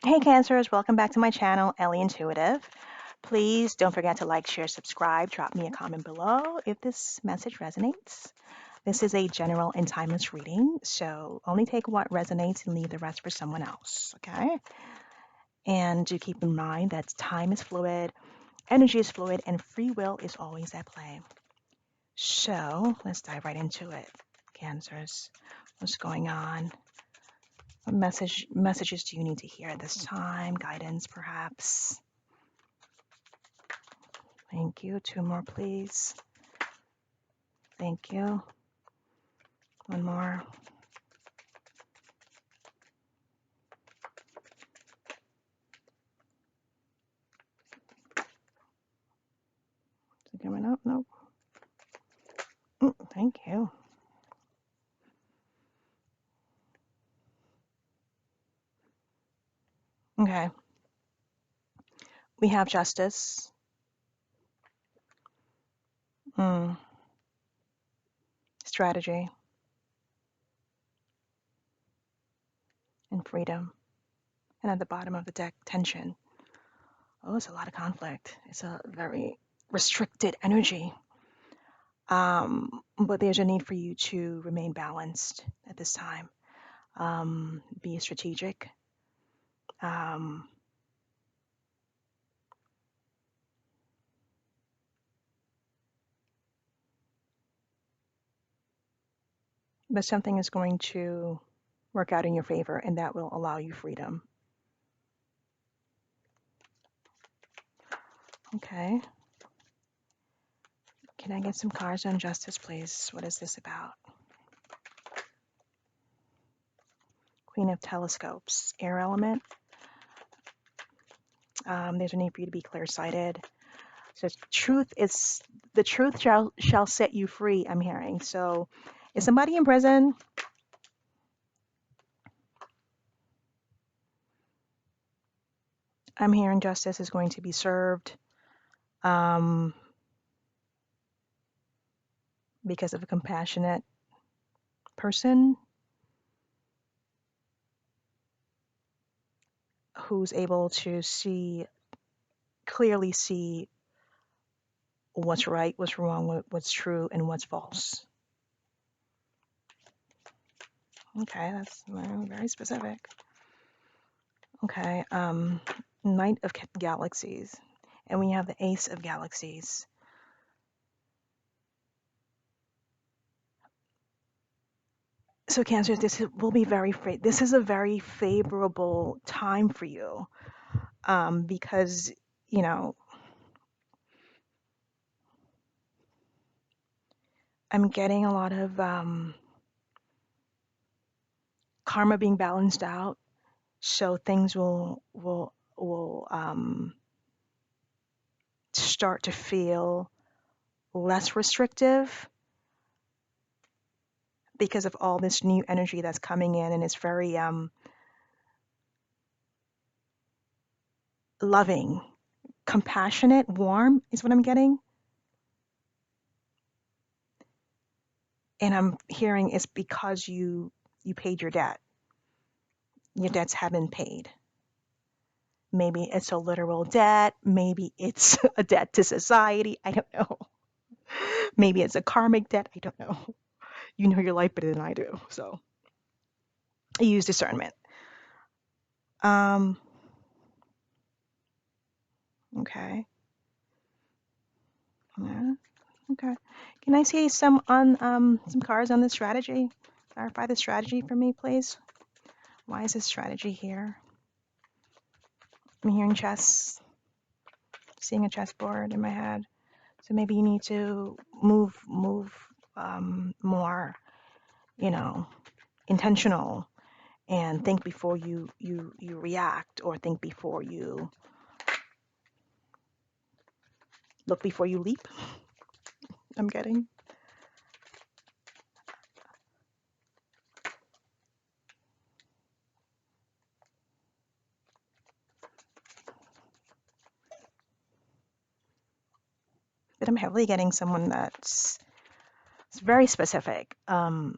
Hey Cancers, welcome back to my channel, Ellie Intuitive. Please don't forget to like, share, subscribe, drop me a comment below if this message resonates. This is a general and timeless reading, so only take what resonates and leave the rest for someone else, okay? And do keep in mind that time is fluid, energy is fluid, and free will is always at play. So let's dive right into it, Cancers. What's going on? What messages do you need to hear at this time? Guidance, perhaps? Thank you. Two more, please. Thank you. One more. Is it coming up? Nope. Thank you. Okay. We have justice, mm, strategy, and freedom. And at the bottom of the deck, tension. Oh, it's a lot of conflict. It's a very restricted energy. But there's a need for you to remain balanced at this time. Be strategic. Um, but something is going to work out in your favor, and that will allow you freedom. Okay. Can I get some cards on justice, please? What is this about? Queen of Telescopes, air element. There's a need for you to be clear-sighted. So the truth shall set you free, I'm hearing. So is somebody in prison? I'm hearing justice is going to be served um, because of a compassionate person who's able to clearly see what's right, what's wrong, what's true, and what's false. Okay, that's very specific. Okay, Knight of Galaxies, and we have the Ace of Galaxies. So Cancer, this is a very favorable time for you, because you know I'm getting a lot of karma being balanced out, so things will start to feel less restrictive because of all this new energy that's coming in, and it's very loving, compassionate, warm is what I'm getting. And I'm hearing it's because you paid your debt. Your debts have been paid. Maybe it's a literal debt, maybe it's a debt to society, I don't know. Maybe it's a karmic debt, I don't know. You know your life better than I do, so I use discernment. Um, okay. Yeah, okay. Can I see some cards on the strategy? Clarify the strategy for me, please. Why is this strategy here? I'm hearing chess, seeing a chessboard in my head. So maybe you need to move more, you know, intentional, and think before you react, or think before you look before you leap. I'm getting. But I'm heavily getting someone it's very specific. That's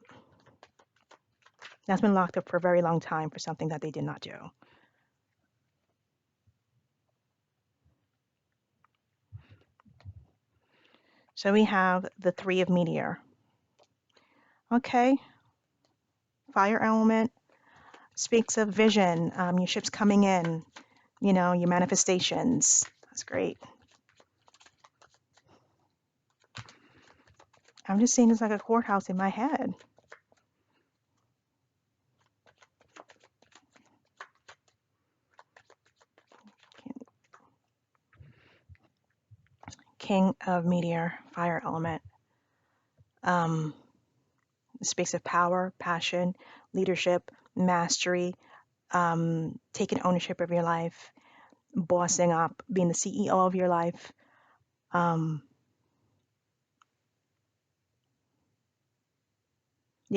been locked up for a very long time for something that they did not do. So we have the Three of Meteor. Okay, fire element speaks of vision, your ships coming in, your manifestations. That's great. I'm just seeing this like a courthouse in my head. King of Meteor, fire element. Speaks of power, passion, leadership, mastery, taking ownership of your life, bossing up, being the CEO of your life. You're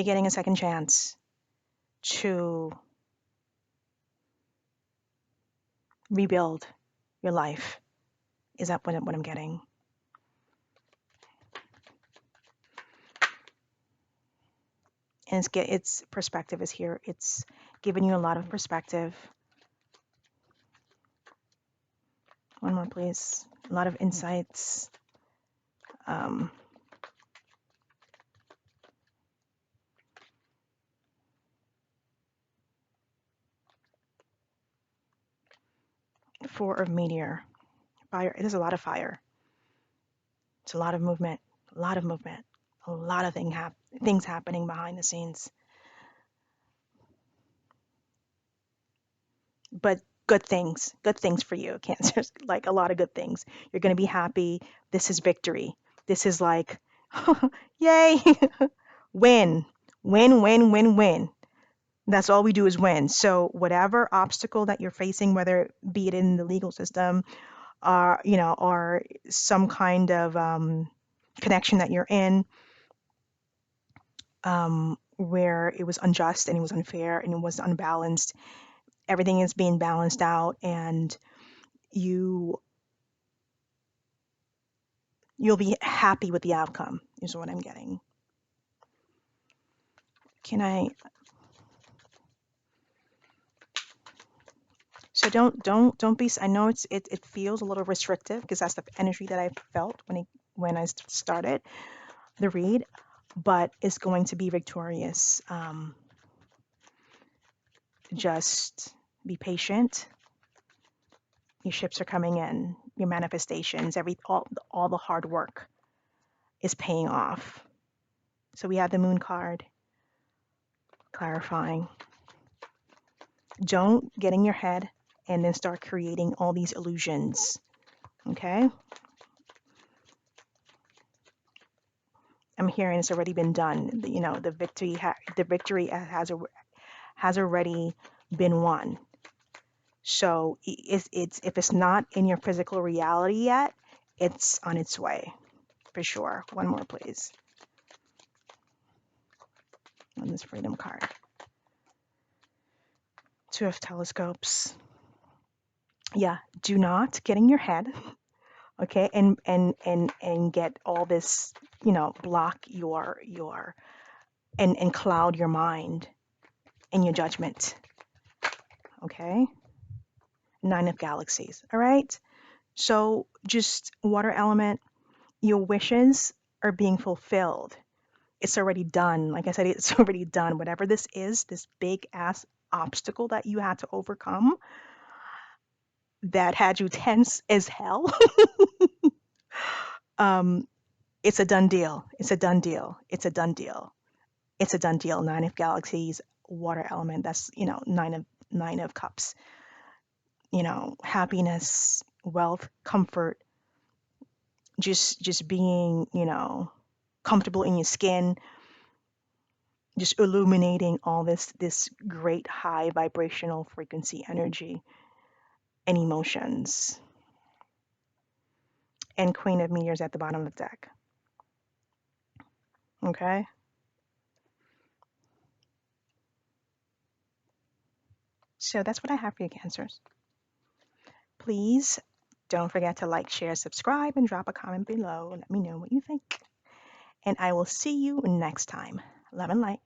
getting a second chance to rebuild your life. Is that what I'm getting? And its perspective is here. It's giving you a lot of perspective. One more, please. A lot of insights. Four of Meteor. Fire. It is a lot of fire. It's a lot of movement. A lot of movement. A lot of things happening behind the scenes. But good things for you, Cancers. Like a lot of good things. You're going to be happy. This is victory. This is like, yay, win, win, win, win, win. That's all we do is win. So whatever obstacle that you're facing, whether be it in the legal system, or some kind of connection that you're in, where it was unjust and it was unfair and it was unbalanced, everything is being balanced out, and you'll be happy with the outcome, is what I'm getting. Can I? So don't be. I know it feels a little restrictive because that's the energy that I felt when I started the read, but it's going to be victorious. Just be patient. Your ships are coming in. Your manifestations, all the hard work is paying off. So we have the Moon card clarifying. Don't get in your head and then start creating all these illusions. Okay? I'm hearing it's already been done. The victory has already been won. So it's if it's not in your physical reality yet, it's on its way for sure. One more, please. On this Freedom card. Two of Telescopes. Yeah, do not get in your head, okay, and get all this, block your and cloud your mind and your judgment. Okay? Nine of Galaxies. All right? So just water element, your wishes are being fulfilled. It's already done. Like I said, it's already done. Whatever this is, this big ass obstacle that you had to overcome that had you tense as hell, it's a done deal. It's a done deal. It's a done deal. It's a done deal. Nine of Galaxies, water element. That's nine of cups. Happiness, wealth, comfort, just being, comfortable in your skin, just illuminating all this great high vibrational frequency energy and emotions. And Queen of Meteors at the bottom of the deck. Okay? So that's what I have for you, Cancers. Please don't forget to like, share, subscribe, and drop a comment below. Let me know what you think. And I will see you next time. Love and light.